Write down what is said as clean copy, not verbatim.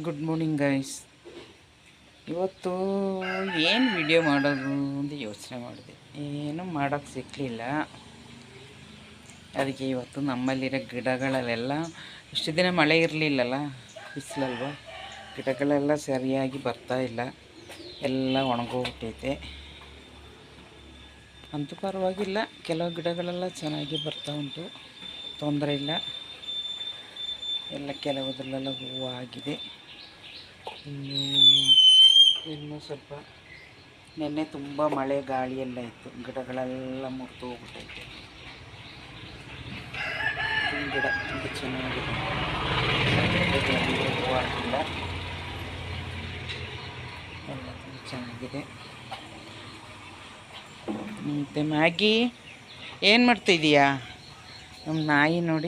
Good morning guys. ಇವತ್ತು ಏನು video ಮಾಡೋದು ಅಂತ ಯೋಚನೆ ಮಾಡಿದೆ. ಏನೂ ಮಾಡೋಕ್ಕೆ ಸಿಕ್ಕಲಿಲ್ಲ. ಅದಕ್ಕೆ ಇವತ್ತು ನಮ್ಮಲ್ಲಿರೋ ಗಿಡಗಳಲ್ಲೆಲ್ಲ ಇಷ್ಟು ದಿನ ಮಳೆ ಇರಲಿಲ್ಲಲ್ಲ, ಬಿಸಿಲಲ್ವ, ಗಿಡಗಳೆಲ್ಲ ಸರಿಯಾಗಿ ಬರ್ತಾಯಿಲ್ಲ, ಎಲ್ಲ ಒಣಗೋಗ್ಬಿಟ್ಟೈತೆ. ಅಂತೂ ಪರವಾಗಿಲ್ಲ, ಕೆಲವು ಗಿಡಗಳೆಲ್ಲ ಚೆನ್ನಾಗಿ ಬರ್ತಾ ಉಂಟು, ತೊಂದರೆ ಇಲ್ಲ. ಎಲ್ಲ ಕೆಲವುದರಲ್ಲೆಲ್ಲ ಹೂವು ಆಗಿದೆ. ಇನ್ನೂ ಸ್ವಲ್ಪ ನೆನ್ನೆ ತುಂಬ ಮಳೆ ಗಾಳಿ ಎಲ್ಲ ಇತ್ತು, ಗಿಡಗಳೆಲ್ಲ ಮುರಿದು ಹೋಗ್ಬಿಟ್ಟೈತೆ. ಗಿಡ ತುಂಬ ಚೆನ್ನಾಗಿದೆ, ಹೂವು ಆಗಿಲ್ಲ, ಎಲ್ಲ ತುಂಬ ಚೆನ್ನಾಗಿದೆ. ಮತ್ತು ಮ್ಯಾಗಿ ಏನು ಮಾಡ್ತಾಯಿದ್ದೀಯಾ? ನಮ್ಮ ನಾಯಿ ನೋಡಿ